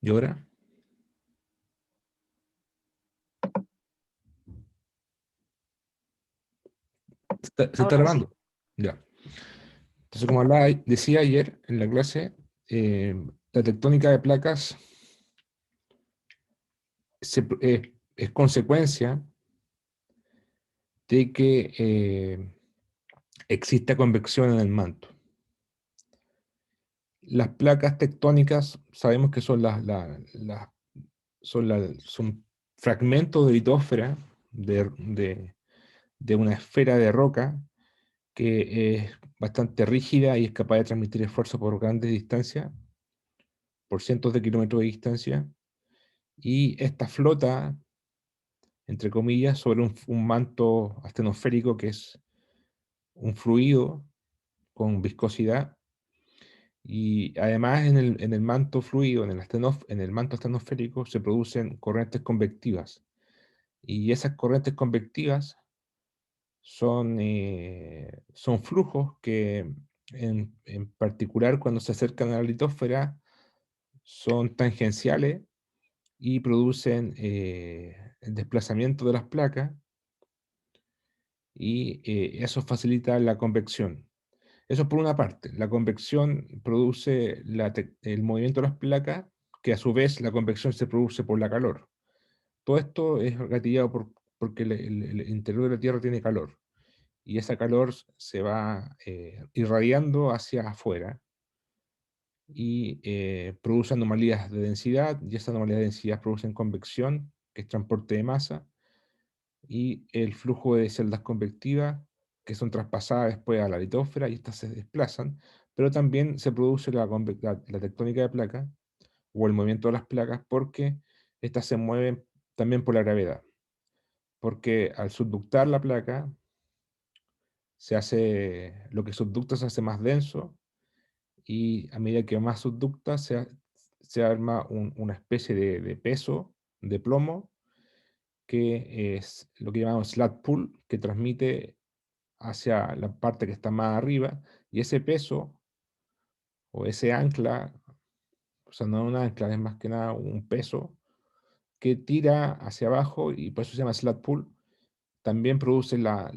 ¿Y ahora? Se está Ahora sí. grabando. Ya. Entonces, como decía ayer en la clase, eh, la tectónica de placas es consecuencia de que exista convección en el manto. Las placas tectónicas sabemos que son son fragmentos de litósfera de una esfera de roca que es bastante rígida y es capaz de transmitir esfuerzo por grandes distancias, por cientos de kilómetros de distancia, y esta flota, entre comillas, sobre un manto astenosférico que es un fluido con viscosidad, y además en el manto fluido, en el manto astenosférico, se producen corrientes convectivas, y esas corrientes convectivas son flujos que en particular cuando se acercan a la litosfera son tangenciales y producen el desplazamiento de las placas y eso facilita la convección. Eso por una parte. La convección produce el movimiento de las placas, que a su vez la convección se produce por la calor. Todo esto es gatillado porque el interior de la Tierra tiene calor y esa calor se va irradiando hacia afuera y produce anomalías de densidad, y esas anomalías de densidad producen convección, que es transporte de masa, y el flujo de celdas convectivas que son traspasadas después a la litósfera y estas se desplazan, pero también se produce la tectónica de placas o el movimiento de las placas porque estas se mueven también por la gravedad, porque al subductar la placa lo que subducta se hace más denso y a medida que más subducta se arma una especie de peso de plomo que es lo que llamamos slat pull, que transmite hacia la parte que está más arriba, y ese peso o ese ancla, o sea, no es un ancla, es más que nada un peso que tira hacia abajo, y por eso se llama slat pull, también produce la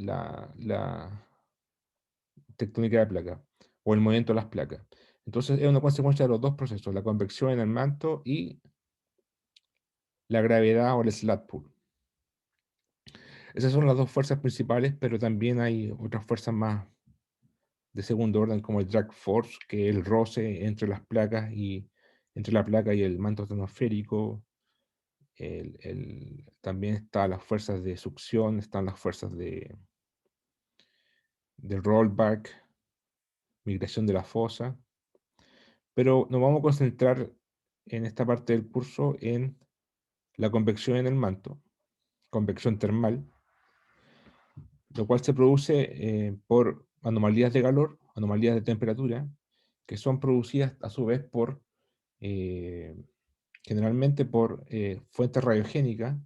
tectónica de placa, o el movimiento de las placas. Entonces es una consecuencia de los dos procesos, la convección en el manto y la gravedad o el slat pull. Esas son las dos fuerzas principales, pero también hay otras fuerzas más de segundo orden, como el drag force, que es el roce entre las placas y entre la placa y el manto atmosférico. También están las fuerzas de succión, están las fuerzas de rollback, migración de la fosa. Pero nos vamos a concentrar en esta parte del curso en la convección en el manto, convección termal, lo cual se produce por anomalías de calor, anomalías de temperatura, que son producidas a su vez eh, generalmente por fuentes radiogénicas.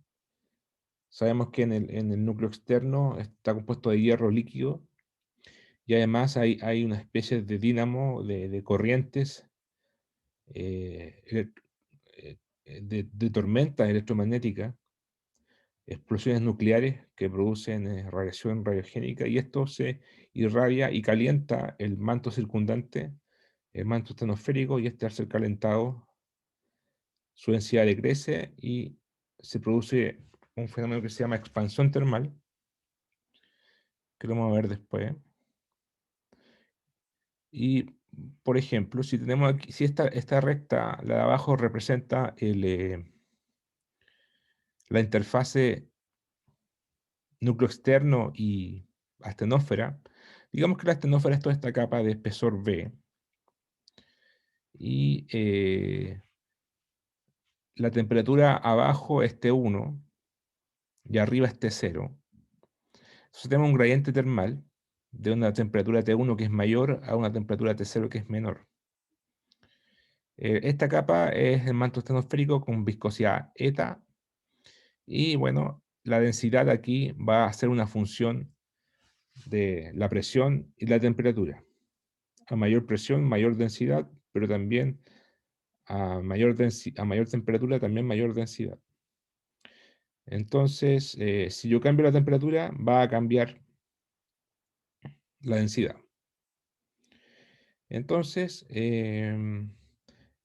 Sabemos que en el núcleo externo está compuesto de hierro líquido y además hay una especie de dínamo de corrientes eh, elec- de tormentas electromagnéticas, explosiones nucleares que producen radiación radiogénica, y esto se irradia y calienta el manto circundante, el manto estenosférico, y este al ser calentado su densidad decrece y se produce un fenómeno que se llama expansión termal, que lo vamos a ver después. Y, por ejemplo, si tenemos aquí, si esta recta, la de abajo, representa la interfase núcleo externo y astenósfera, digamos que la astenósfera es toda esta capa de espesor B, y la temperatura abajo es T1 y arriba es T0. Entonces tenemos un gradiente termal de una temperatura T1 que es mayor a una temperatura T0 que es menor. Esta capa es el manto estenosférico con viscosidad eta, y bueno, la densidad aquí va a ser una función de la presión y la temperatura. A mayor presión, mayor densidad, pero también a mayor temperatura, también mayor densidad. Entonces, si yo cambio la temperatura, va a cambiar la densidad. Entonces,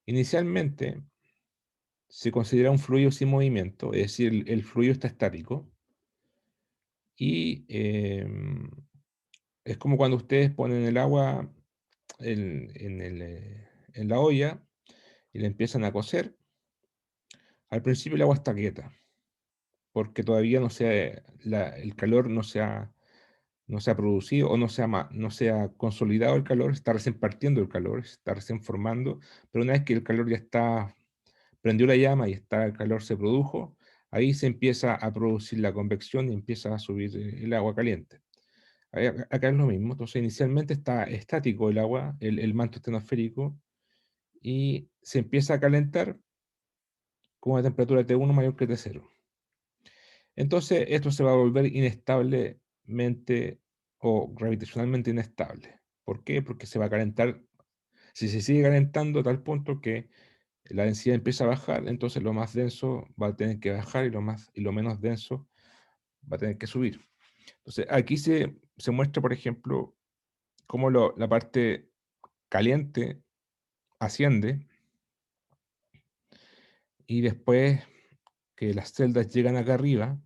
inicialmente se considera un fluido sin movimiento, es decir, el fluido está estático. Y es como cuando ustedes ponen el agua en la olla y la empiezan a cocer. Al principio el agua está quieta, porque todavía el calor no se ha producido o no se ha consolidado el calor, está recién partiendo el calor, está recién formando, pero una vez que el calor ya prendió la llama y el calor se produjo, ahí se empieza a producir la convección y empieza a subir el agua caliente. Acá es lo mismo, entonces inicialmente está estático el agua, el manto estenosférico, y se empieza a calentar con una temperatura T1 mayor que T0. Entonces esto se va a volver inestablemente o gravitacionalmente inestable. ¿Por qué? Porque se va a calentar, si se sigue calentando a tal punto que la densidad empieza a bajar, entonces lo más denso va a tener que bajar y lo menos denso va a tener que subir. Entonces aquí se muestra, por ejemplo, cómo la parte caliente asciende y después que las celdas llegan acá arriba,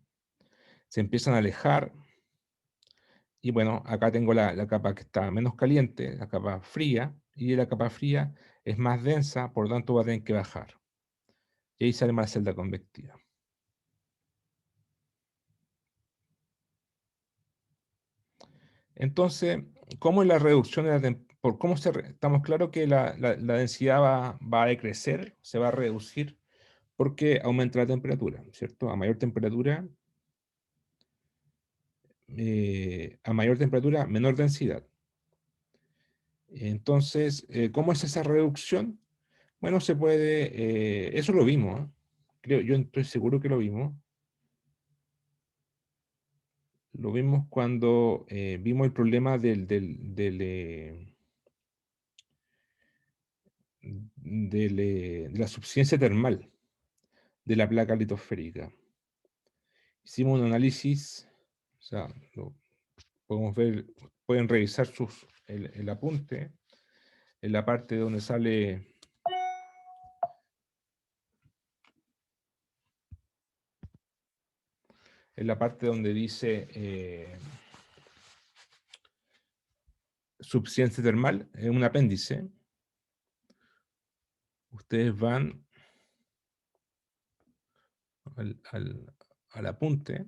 se empiezan a alejar y bueno, acá tengo la capa que está menos caliente, la capa fría, y la capa fría es más densa, por lo tanto va a tener que bajar. Y ahí sale más celda convectiva. Entonces, ¿cómo es la reducción de la por cómo estamos claros que la densidad va a decrecer, se va a reducir, porque aumenta la temperatura, ¿cierto? A mayor temperatura, menor densidad. Entonces, ¿cómo es esa reducción? Bueno, eso lo vimos, ¿eh? Yo estoy seguro que lo vimos. Lo vimos cuando vimos el problema de la suficiencia termal de la placa litosférica. Hicimos un análisis, o sea, podemos ver, pueden revisar el apunte en la parte donde sale en la parte donde dice suficiencia termal, en un apéndice. Ustedes van al apunte.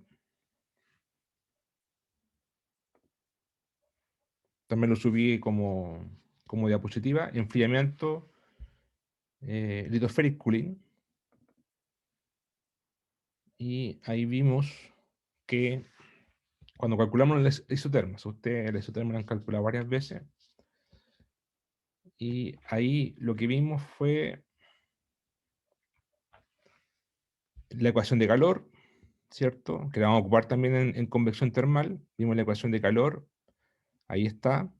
También lo subí como diapositiva. Enfriamiento, lithospheric cooling. Y ahí vimos que cuando calculamos el isoterma, ustedes el isoterma lo han calculado varias veces, y ahí lo que vimos fue la ecuación de calor, ¿cierto? Que la vamos a ocupar también en convección termal. Vimos la ecuación de calor, ahí está.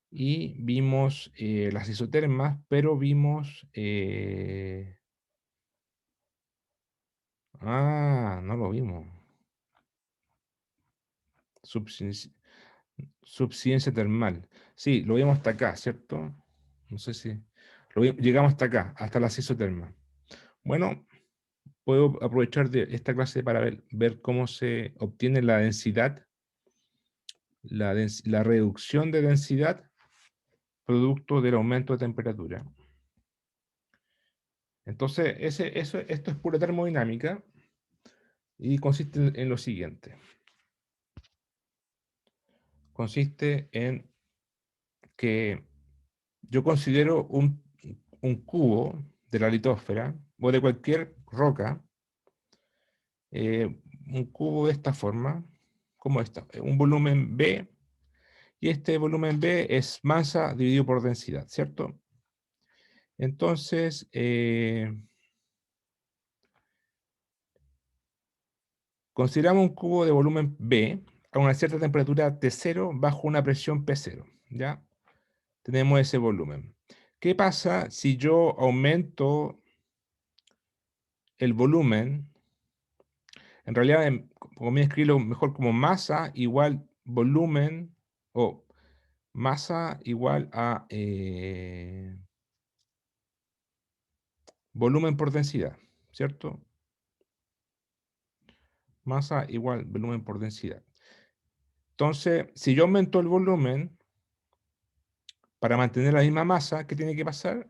Y vimos las isotermas, pero vimos... no lo vimos. Subsiden- Subsidencia termal. Sí, lo vimos hasta acá, ¿cierto? No sé si... llegamos hasta acá, hasta las isotermas. Bueno, puedo aprovechar de esta clase para ver cómo se obtiene la densidad, la reducción de densidad producto del aumento de temperatura. Entonces, esto es pura termodinámica y consiste en lo siguiente. Consiste en que yo considero un cubo de la litósfera o de cualquier roca, un cubo de esta forma, como esta, un volumen B, y este volumen B es masa dividido por densidad, ¿cierto? Entonces, consideramos un cubo de volumen B a una cierta temperatura T0 bajo una presión P0, ¿ya? Tenemos ese volumen. ¿Qué pasa si yo aumento el volumen? En realidad, conviene escribirlo mejor como masa igual volumen, o masa igual a volumen por densidad, ¿cierto? Masa igual volumen por densidad. Entonces, si yo aumento el volumen para mantener la misma masa, ¿qué tiene que pasar?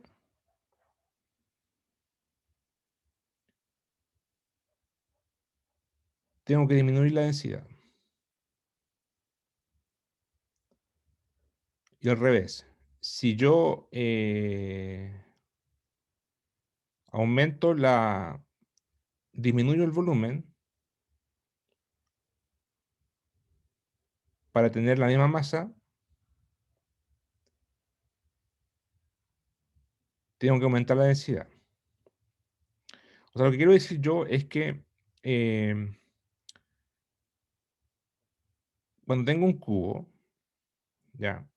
Tengo que disminuir la densidad. Y al revés, si yo disminuyo el volumen para tener la misma masa, tengo que aumentar la densidad. O sea, lo que quiero decir yo es que eh, cuando tengo un cubo, ¿ya?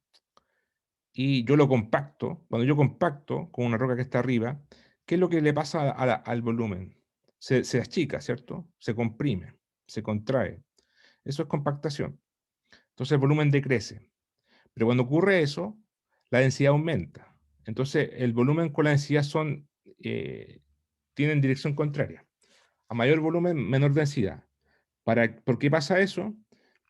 Y yo lo compacto, cuando yo compacto con una roca que está arriba, ¿qué es lo que le pasa al volumen? Se achica, ¿cierto? Se comprime, se contrae. Eso es compactación. Entonces el volumen decrece. Pero cuando ocurre eso, la densidad aumenta. Entonces el volumen con la densidad eh, tienen dirección contraria. A mayor volumen, menor densidad. ¿Por qué pasa eso?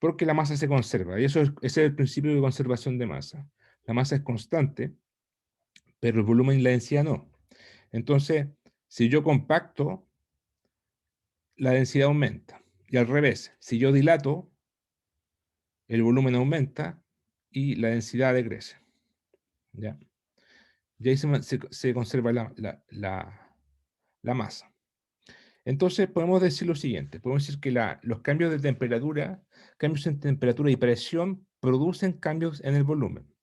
Porque la masa se conserva. Y ese es el principio de conservación de masa. La masa es constante, pero el volumen y la densidad no. Entonces, si yo compacto, la densidad aumenta. Y al revés, si yo dilato, el volumen aumenta y la densidad decrece. ¿Ya? Y ahí se conserva la masa. Entonces, podemos decir lo siguiente. Podemos decir que los cambios en temperatura y presión producen cambios en el volumen.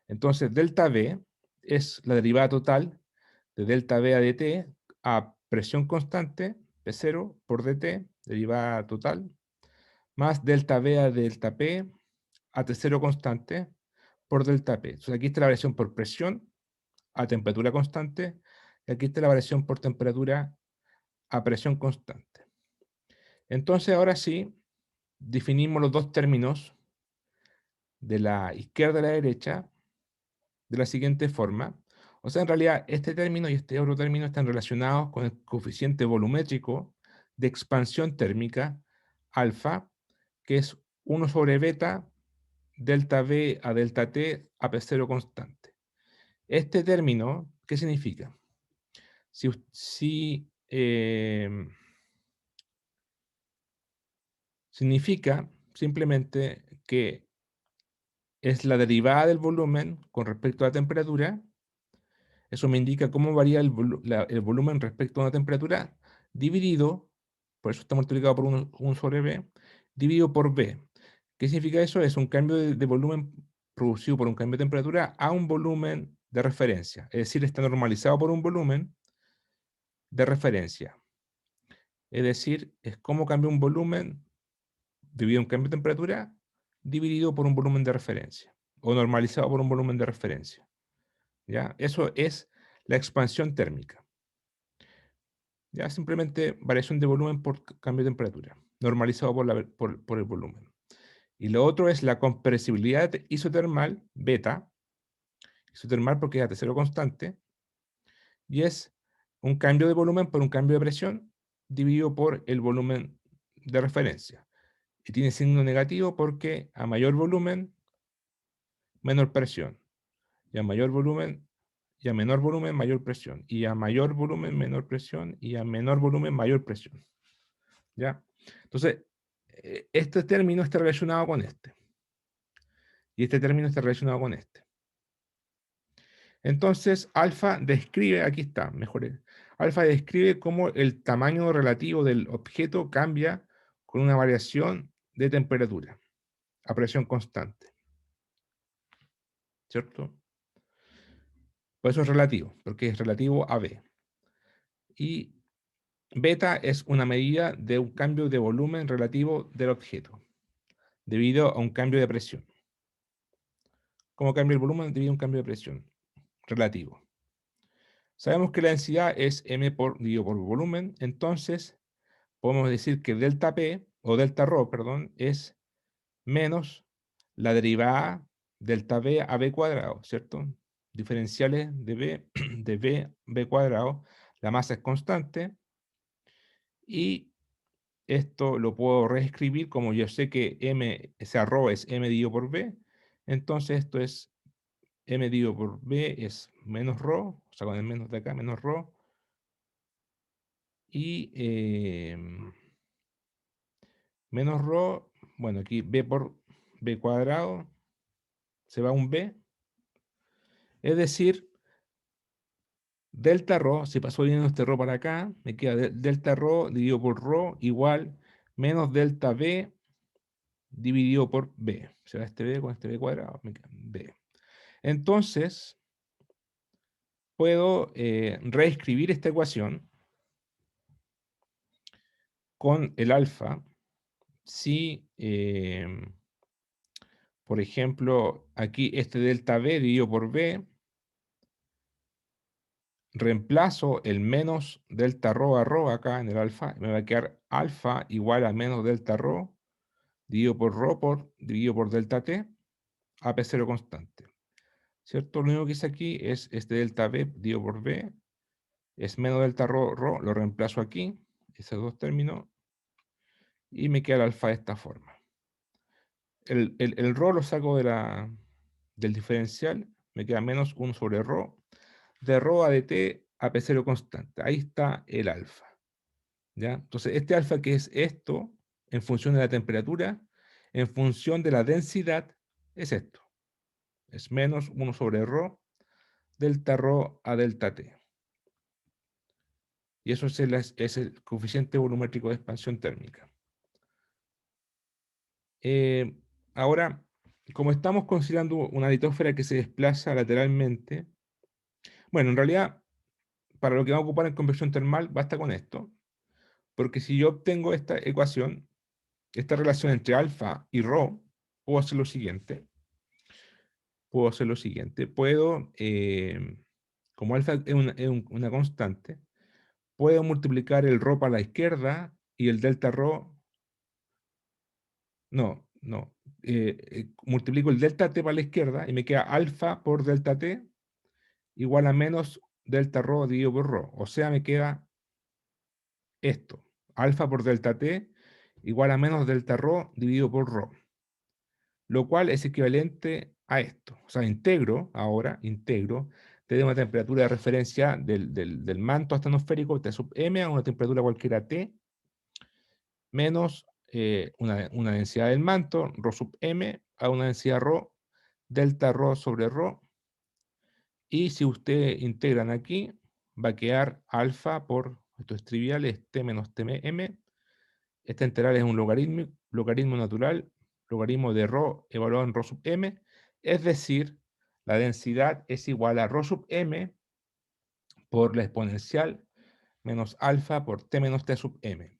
Entonces, delta V es la derivada total de delta V a dt a presión constante, P0 por dt, derivada total, más delta V a delta P a T0 constante por delta P. Entonces, aquí está la variación por presión a temperatura constante y aquí está la variación por temperatura a presión constante. Entonces, ahora sí, definimos los dos términos de la izquierda a la derecha de la siguiente forma. O sea, en realidad, este término y este otro término están relacionados con el coeficiente volumétrico de expansión térmica, alfa, que es 1 sobre beta, delta V a delta T a P0 constante. Este término, ¿qué significa? Significa simplemente que es la derivada del volumen con respecto a la temperatura. Eso me indica cómo varía el volumen respecto a una temperatura, dividido, por eso está multiplicado por 1 sobre B, dividido por B. ¿Qué significa eso? Es un cambio de volumen producido por un cambio de temperatura a un volumen de referencia. Es decir, está normalizado por un volumen de referencia. Es decir, es cómo cambia un volumen debido a un cambio de temperatura dividido por un volumen de referencia o normalizado por un volumen de referencia. ¿Ya? Eso es la expansión térmica. Ya simplemente variación de volumen por cambio de temperatura, normalizado por el volumen. Y lo otro es la compresibilidad isotermal, beta, isotermal porque es a T0 constante, y es un cambio de volumen por un cambio de presión dividido por el volumen de referencia. Y tiene signo negativo porque a mayor volumen, menor presión. Y a mayor volumen, y a menor volumen, mayor presión. Y a mayor volumen, menor presión. Y a menor volumen, mayor presión. ¿Ya? Entonces, este término está relacionado con este. Y este término está relacionado con este. Entonces, alfa describe, aquí está, mejor. Alfa describe cómo el tamaño relativo del objeto cambia con una variación de temperatura a presión constante. ¿Cierto? Por eso es relativo, porque es relativo a B. Y beta es una medida de un cambio de volumen relativo del objeto, debido a un cambio de presión. ¿Cómo cambia el volumen debido a un cambio de presión relativo. Sabemos que la densidad es m dividido por volumen, entonces podemos decir que delta P, o delta ρ, perdón, es menos la derivada delta B a B cuadrado, ¿cierto? Diferenciales de B, de B cuadrado, la masa es constante, y esto lo puedo reescribir como yo sé que m, o sea, ρ es m dividido por B, entonces esto es m dividido por B es menos ρ, o sea, con el menos de acá, menos ρ, y menos ρ, bueno, aquí B por B cuadrado, se va un B, es decir, delta ρ, si pasó bien este ρ para acá, me queda delta ρ dividido por ρ igual menos delta B dividido por B. Se va este B con este B cuadrado, me queda B. Entonces, puedo reescribir esta ecuación con el alfa si, por ejemplo, aquí este delta B dividido por B, reemplazo el menos delta ρ a ρ acá en el alfa, me va a quedar alfa igual a menos delta ρ dividido por ρ dividido por delta t, a P0 constante. ¿Cierto? Lo único que hice aquí es este delta B dividido por B, es menos delta ρ, lo reemplazo aquí, esos dos términos, y me queda el alfa de esta forma. El ρ lo saco del diferencial, me queda menos 1 sobre ρ, de ρ a dt a P0 constante. Ahí está el alfa. ¿Ya? Entonces, este alfa que es esto, en función de la temperatura, en función de la densidad, es esto. Es menos 1 sobre ρ, delta ρ a delta t. Y eso es el coeficiente volumétrico de expansión térmica. Ahora, como estamos considerando una litósfera que se desplaza lateralmente, bueno, en realidad, para lo que vamos a ocupar en convección termal, basta con esto. Porque si yo obtengo esta ecuación, esta relación entre alfa y ρ, puedo hacer lo siguiente. Puedo, como alfa es una constante, puedo multiplicar el ρ para la izquierda y el delta ρ, no, multiplico el delta t para la izquierda y me queda alfa por delta t igual a menos delta ρ dividido por ρ. O sea, me queda esto, alfa por delta t igual a menos delta ρ dividido por ρ, lo cual es equivalente a esto. O sea, integro desde una temperatura de referencia del manto astenosférico T sub m a una temperatura cualquiera T, menos una densidad del manto, ρ sub m, a una densidad ρ, delta ρ sobre ρ, y si ustedes integran aquí, va a quedar alfa por, esto es trivial, es t menos tm. Esta integral es un logaritmo natural, logaritmo de ρ evaluado en ρ sub m, es decir, la densidad es igual a ρ sub m por la exponencial menos alfa por t menos t sub m.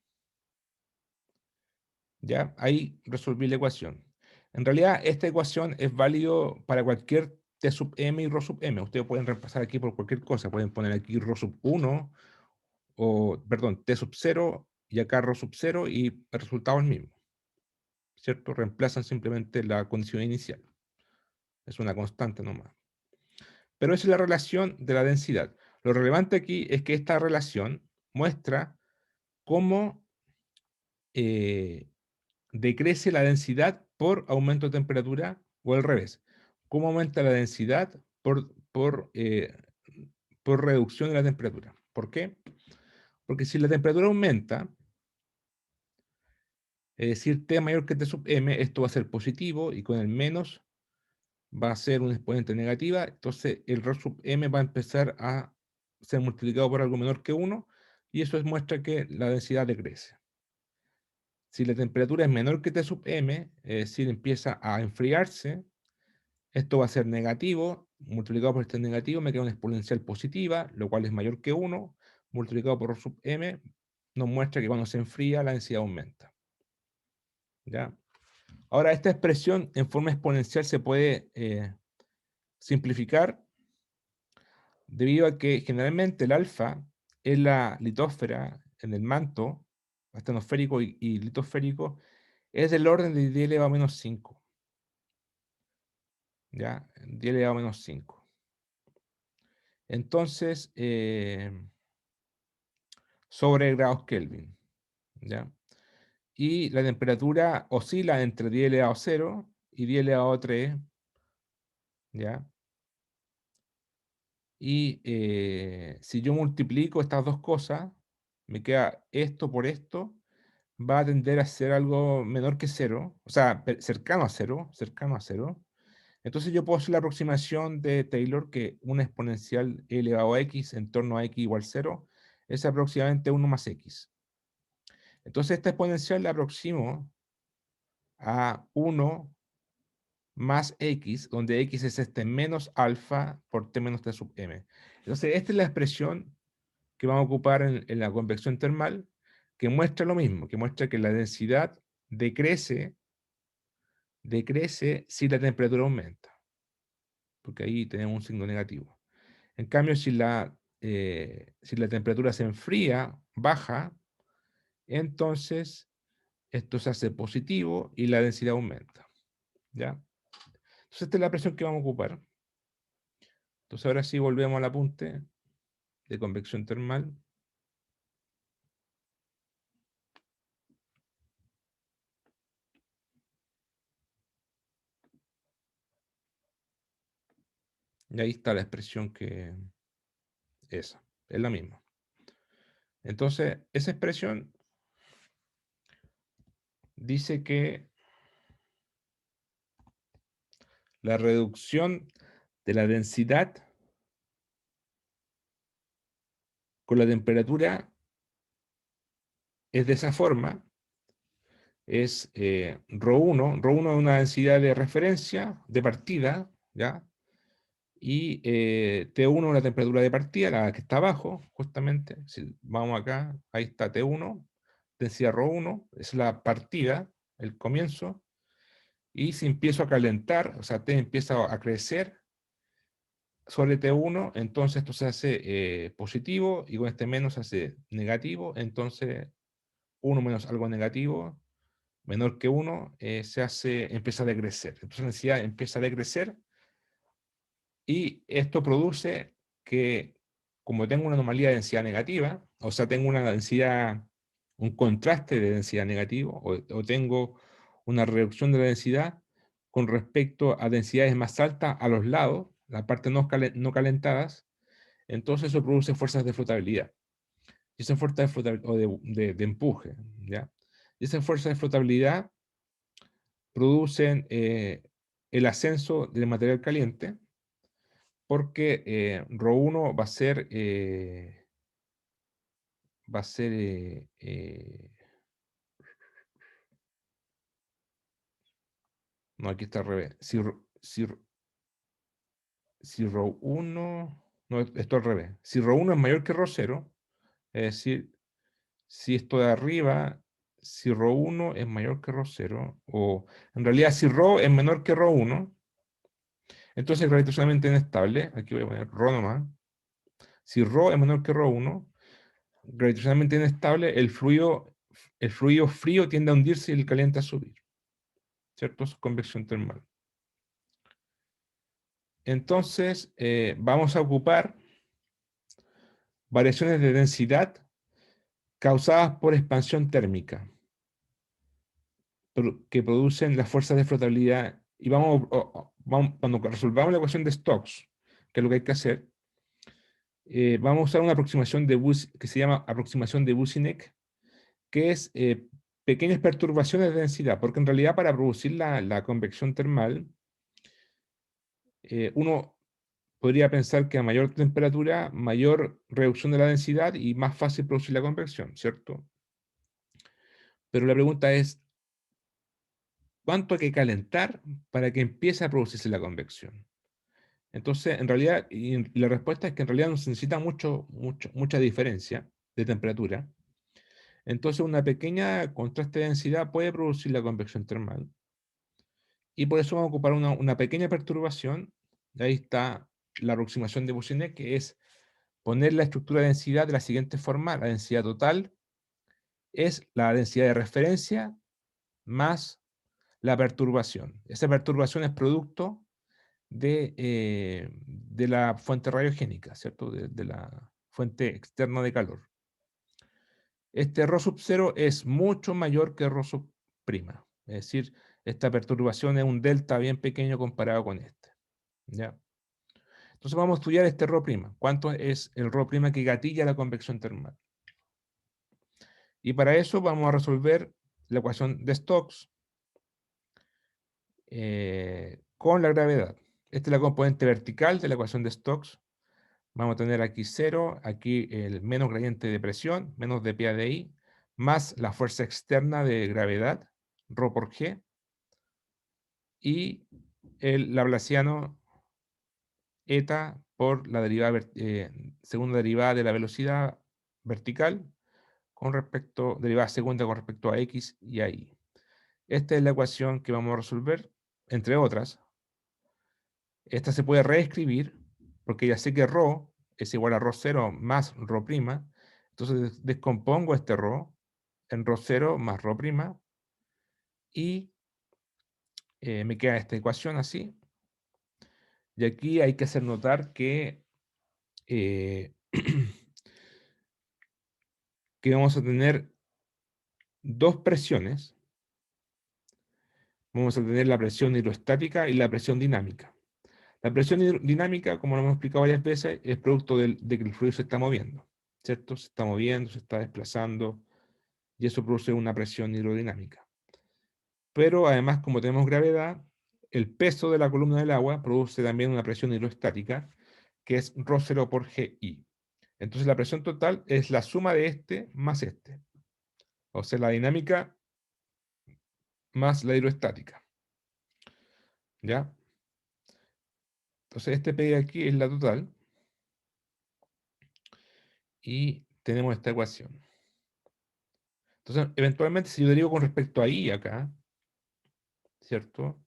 ¿Ya? Ahí resolví la ecuación. En realidad, esta ecuación es válido para cualquier t sub m y ρ sub m. Ustedes pueden reemplazar aquí por cualquier cosa. Pueden poner aquí ρ sub 1, o, perdón, t sub 0, y acá ρ sub 0, y el resultado es el mismo. ¿Cierto? Reemplazan simplemente la condición inicial. Es una constante nomás. Pero esa es la relación de la densidad. Lo relevante aquí es que esta relación muestra cómo decrece la densidad por aumento de temperatura, o al revés. Cómo aumenta la densidad por reducción de la temperatura. ¿Por qué? Porque si la temperatura aumenta, es decir, T mayor que T sub m, esto va a ser positivo, y con el menos va a ser una exponente negativa, entonces el ρ sub m va a empezar a ser multiplicado por algo menor que 1, y eso muestra que la densidad decrece. Si la temperatura es menor que T sub m, es decir, empieza a enfriarse, esto va a ser negativo, multiplicado por este negativo me queda una exponencial positiva, lo cual es mayor que 1, multiplicado por ρ sub m, nos muestra que cuando se enfría la densidad aumenta. ¿Ya? Ahora, esta expresión en forma exponencial se puede simplificar debido a que generalmente el alfa en la litósfera, en el manto astenosférico y litosférico, es del orden de 10 elevado a menos 5. ¿Ya? 10 elevado a menos 5. Entonces, sobre grados Kelvin. ¿Ya? Y la temperatura oscila entre 10 elevado a 0 y 10 elevado a 3. ¿Ya? Y si yo multiplico estas dos cosas, me queda esto por esto, va a tender a ser algo menor que cero, o sea, cercano a cero, cercano a cero. Entonces yo puedo hacer la aproximación de Taylor que una exponencial e elevado a x en torno a x igual cero es aproximadamente 1 más x. Entonces esta exponencial la aproximo a 1 más x, donde x es este menos alfa por t menos t sub m. Entonces esta es la expresión que vamos a ocupar en la convección termal, que muestra lo mismo, que muestra que la densidad decrece si la temperatura aumenta, porque ahí tenemos un signo negativo. En cambio, si la temperatura se enfría, baja, entonces esto se hace positivo y la densidad aumenta. ¿Ya? Entonces esta es la presión que vamos a ocupar. Entonces ahora sí volvemos al apunte de convección termal. Y ahí está la expresión que esa, es la misma. Entonces, esa expresión dice que la reducción de la densidad con la temperatura es de esa forma, es ρ1 es una densidad de referencia, de partida, ¿ya? Y T1 es la temperatura de partida, la que está abajo, justamente. Si vamos acá, ahí está T1, densidad ρ1, es la partida, el comienzo. Y si empiezo a calentar, o sea, T empieza a crecer sobre T1, entonces esto se hace positivo, y con este menos se hace negativo, entonces 1 menos algo negativo, menor que 1, empieza a decrecer. Entonces la densidad empieza a decrecer, y esto produce que, como tengo una anomalía de densidad negativa, o sea, tengo una densidad, un contraste de densidad negativo, o tengo una reducción de la densidad con respecto a densidades más altas a los lados, las partes no calentadas, entonces eso produce fuerzas de flotabilidad. Y esas fuerzas de flotabilidad, o de empuje, ¿ya? Y esas fuerzas de flotabilidad producen el ascenso del material caliente, porque ρ1 va a ser, no, aquí está al revés. Si ρ1, no, esto al revés. Si ρ1 es mayor que ρ0, es decir, si esto de arriba, si ρ1 es mayor que ρ0, o en realidad si ρ es menor que ρ1, entonces gravitacionalmente inestable, aquí voy a poner ρ nomás. Si ρ es menor que ρ1, gravitacionalmente inestable, el fluido frío tiende a hundirse y el caliente a subir. ¿Cierto? Eso es convección termal. Entonces, vamos a ocupar variaciones de densidad causadas por expansión térmica, que producen las fuerzas de flotabilidad. Y cuando resolvamos la ecuación de Stokes, que es lo que hay que hacer, vamos a usar una aproximación que se llama aproximación de Boussinesq, que es pequeñas perturbaciones de densidad, porque en realidad para producir la convección termal, uno podría pensar que a mayor temperatura, mayor reducción de la densidad y más fácil producir la convección, ¿cierto? Pero la pregunta es, ¿cuánto hay que calentar para que empiece a producirse la convección? Entonces, en realidad, y la respuesta es que en realidad no se necesita mucha diferencia de temperatura. Entonces, una pequeña contraste de densidad puede producir la convección termal. Y por eso vamos a ocupar una pequeña perturbación. Ahí está la aproximación de Boussinesq, que es poner la estructura de densidad de la siguiente forma. La densidad total es la densidad de referencia más la perturbación. Esa perturbación es producto de la fuente radiogénica, ¿cierto? De la fuente externa de calor. Este ρ sub 0 es mucho mayor que ρ sub prima. Es decir, esta perturbación es un delta bien pequeño comparado con este. ¿Ya? Entonces vamos a estudiar este ρ'. ¿Cuánto es el ρ' que gatilla la convección termal? Y para eso vamos a resolver la ecuación de Stokes con la gravedad. Esta es la componente vertical de la ecuación de Stokes. Vamos a tener aquí 0, aquí el menos gradiente de presión, menos dP a dI, más la fuerza externa de gravedad, ρ por G, y el laplaciano eta por la derivada, segunda derivada de la velocidad vertical con respecto, derivada segunda con respecto a x y a y. Esta es la ecuación que vamos a resolver, entre otras. Esta se puede reescribir, porque ya sé que ρ es igual a ρ0 más ρ', entonces descompongo este ρ en ρ0 más ρ', y me queda esta ecuación así. Y aquí hay que hacer notar que, que vamos a tener dos presiones. Vamos a tener la presión hidrostática y la presión dinámica. La presión dinámica, como lo hemos explicado varias veces, es producto de que el fluido se está moviendo, ¿cierto? Se está moviendo, se está desplazando, y eso produce una presión hidrodinámica. Pero además, como tenemos gravedad, el peso de la columna del agua produce también una presión hidrostática, que es ρ0 por GI. Entonces la presión total es la suma de este más este. O sea, la dinámica más la hidrostática. ¿Ya? Entonces este P de aquí es la total. Y tenemos esta ecuación. Entonces, eventualmente, si yo derivo con respecto a I acá, ¿cierto?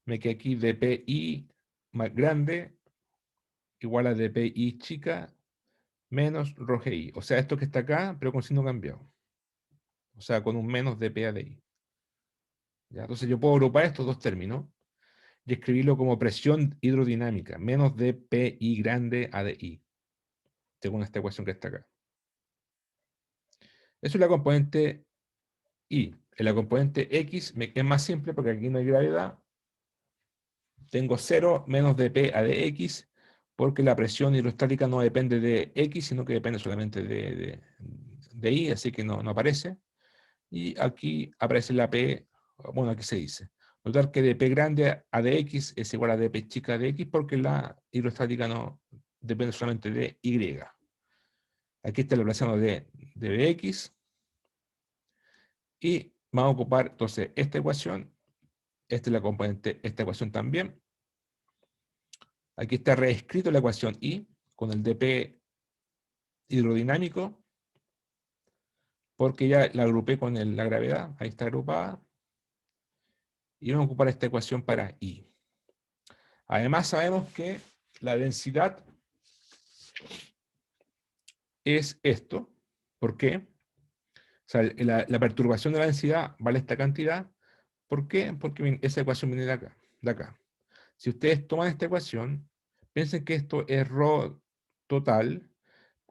Me queda aquí dpi más grande igual a dpi chica menos ρgi. O sea, esto que está acá, pero con signo cambiado. O sea, con un menos dp a di. ¿Ya? Entonces yo puedo agrupar estos dos términos y escribirlo como presión hidrodinámica, menos dpi grande a di, según esta ecuación que está acá. Eso es la componente I. En la componente X es más simple porque aquí no hay gravedad. Tengo 0 menos dp a dx, porque la presión hidrostática no depende de x, sino que depende solamente de y, así que no aparece. Y aquí aparece la p, bueno, aquí se dice. Notar que dp grande a dx es igual a dp chica a dx, porque la hidrostática no depende solamente de y. Aquí está el laplaciano de dx. Y vamos a ocupar entonces esta ecuación. Esta es la componente, esta ecuación también. Aquí está reescrito la ecuación I con el dp hidrodinámico, porque ya la agrupé con la gravedad. Ahí está agrupada. Y vamos a ocupar esta ecuación para I. Además sabemos que la densidad es esto. ¿Por qué? O sea, la perturbación de la densidad vale esta cantidad. ¿Por qué? Porque esa ecuación viene de acá, de acá. Si ustedes toman esta ecuación, piensen que esto es ρ total,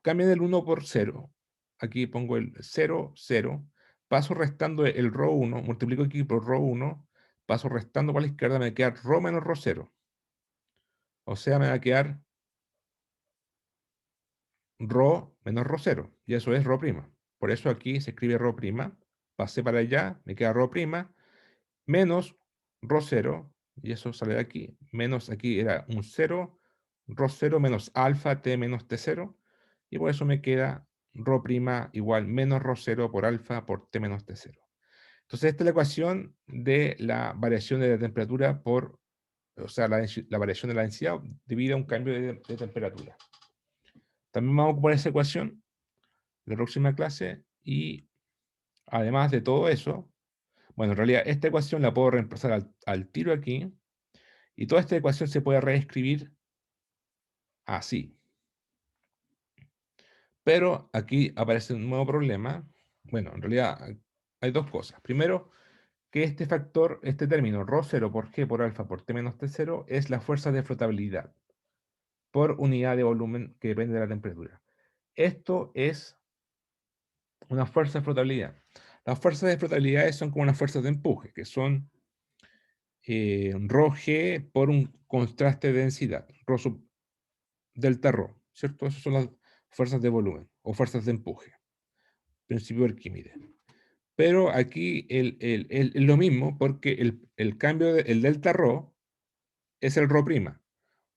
cambien el 1 por 0. Aquí pongo el 0, 0. Paso restando el ρ1, multiplico aquí por ρ1, paso restando para la izquierda, me va a quedar ρ menos ρ0. O sea, me va a quedar ρ menos ρ0. Y eso es ρ'. Por eso aquí se escribe ρ'. Pasé para allá, me queda ρ', menos ρ0. Y eso sale de aquí. Menos aquí era un 0, ρ0 menos alfa t menos t0. Y por eso me queda ρ' igual menos ρ0 por alfa por t menos t0. Entonces esta es la ecuación de la variación de la temperatura por, o sea, la variación de la densidad debido a un cambio de temperatura. También vamos a ocupar esa ecuación en la próxima clase, y además de todo eso, bueno, en realidad esta ecuación la puedo reemplazar al tiro aquí, y toda esta ecuación se puede reescribir así. Pero aquí aparece un nuevo problema. Bueno, en realidad hay dos cosas. Primero, que este factor, este término, ρ0 por g por alfa por t menos t0, es la fuerza de flotabilidad por unidad de volumen que depende de la temperatura. Esto es una fuerza de flotabilidad. Las fuerzas de flotabilidad son como unas fuerzas de empuje, que son ρg por un contraste de densidad, ρ sub delta ρ, ¿cierto? Esas son las fuerzas de volumen o fuerzas de empuje, principio de Arquímedes. Pero aquí es lo mismo porque el cambio, el delta ρ es el ρ',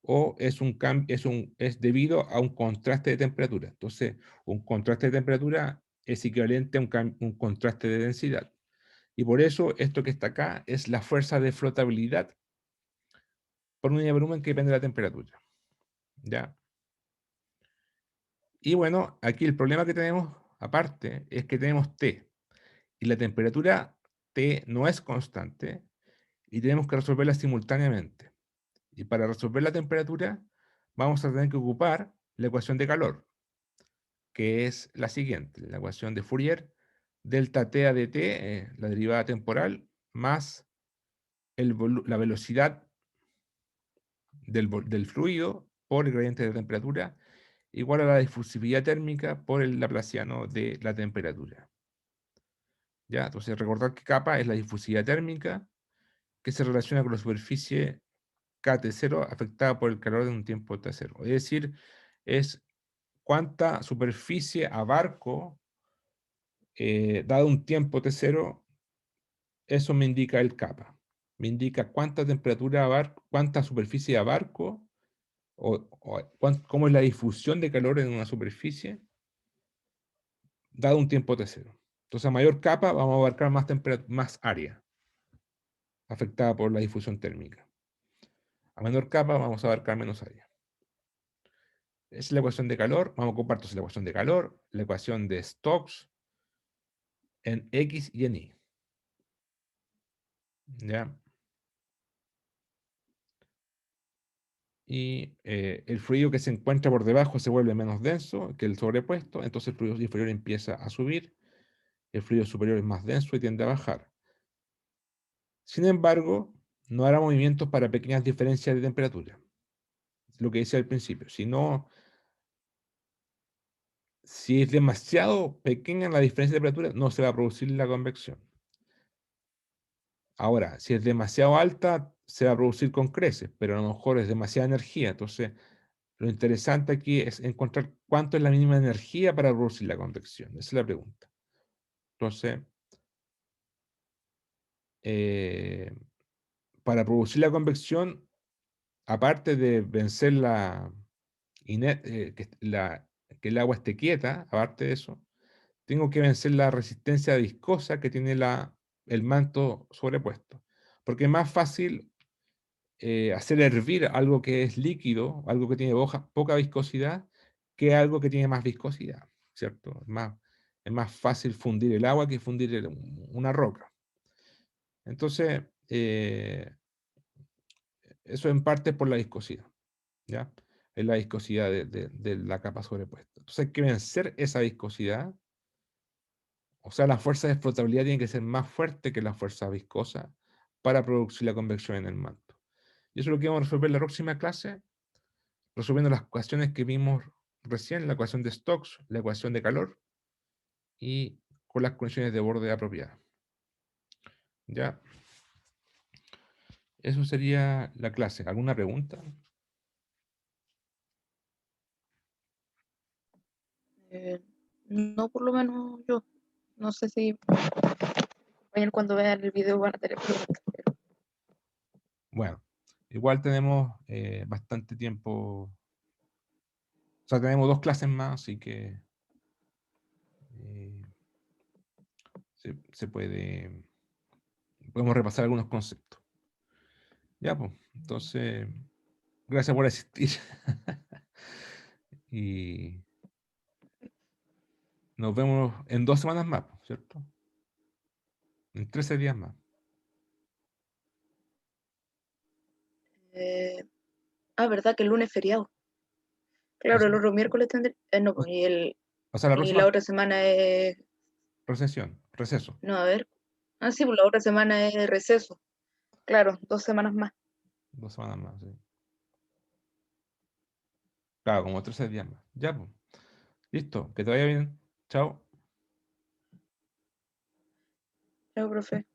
o es debido a un contraste de temperatura. Entonces, un contraste de temperatura es equivalente a un contraste de densidad. Y por eso esto que está acá es la fuerza de flotabilidad por unidad de volumen que depende de la temperatura. ¿Ya? Y bueno, aquí el problema que tenemos, aparte, es que tenemos T. Y la temperatura T no es constante y tenemos que resolverla simultáneamente. Y para resolver la temperatura, vamos a tener que ocupar la ecuación de calor, que es la siguiente, la ecuación de Fourier, delta T a dt, la derivada temporal, más la velocidad del fluido por el gradiente de temperatura, igual a la difusividad térmica por el laplaciano de la temperatura. ¿Ya? Entonces, recordar que kappa es la difusividad térmica que se relaciona con la superficie KT0 afectada por el calor de un tiempo T0. Es decir, es cuánta superficie abarco dado un tiempo T0, eso me indica el kappa. Me indica cuánta temperatura abarco, cuánta superficie abarco, cómo es la difusión de calor en una superficie, dado un tiempo T0. Entonces, a mayor capa, vamos a abarcar más área afectada por la difusión térmica. A menor capa, vamos a abarcar menos área. Esa es la ecuación de calor. Vamos a ocupar entonces la ecuación de calor, la ecuación de Stokes en X y en Y. ¿Ya? Y el fluido que se encuentra por debajo se vuelve menos denso que el sobrepuesto, entonces el fluido inferior empieza a subir, el fluido superior es más denso y tiende a bajar. Sin embargo, no hará movimientos para pequeñas diferencias de temperatura. Lo que decía al principio, si es demasiado pequeña la diferencia de temperatura, no se va a producir la convección. Ahora, si es demasiado alta, se va a producir con creces, pero a lo mejor es demasiada energía. Entonces, lo interesante aquí es encontrar cuánto es la mínima energía para producir la convección. Esa es la pregunta. Entonces, eh, para producir la convección, aparte de vencer que el agua esté quieta, aparte de eso, tengo que vencer la resistencia viscosa que tiene el manto sobrepuesto. Porque es más fácil hacer hervir algo que es líquido, algo que tiene poca viscosidad, que algo que tiene más viscosidad, ¿cierto? Es más fácil fundir el agua que fundir una roca. Entonces, eso en parte es por la viscosidad, ¿ya? Es la viscosidad de la capa sobrepuesta. Entonces hay que vencer esa viscosidad. O sea, la fuerza de flotabilidad tiene que ser más fuerte que la fuerza viscosa para producir la convección en el manto. Y eso es lo que vamos a resolver en la próxima clase, resolviendo las ecuaciones que vimos recién, la ecuación de Stokes, la ecuación de calor, y con las condiciones de borde apropiadas. ¿Ya? Eso sería la clase. ¿Alguna pregunta? No, por lo menos yo. No sé si vayan cuando vean el video van a tener preguntas. Bueno, igual tenemos bastante tiempo. O sea, tenemos 2 clases más, así que eh, podemos repasar algunos conceptos. Ya, pues, entonces, gracias por asistir. Y nos vemos en 2 semanas más, ¿cierto? En 13 días más. ¿Verdad que el lunes es feriado? No Claro, sé. el otro miércoles tendré. No, pues y el O sea, la Y la próxima otra semana es, receso. no, a ver. Ah, sí, pues la otra semana es receso. Claro, 2 semanas más. 2 semanas más, sí. Claro, como 13 días más. Ya, pues. Listo, que te vaya bien. Chao. Chao, profe.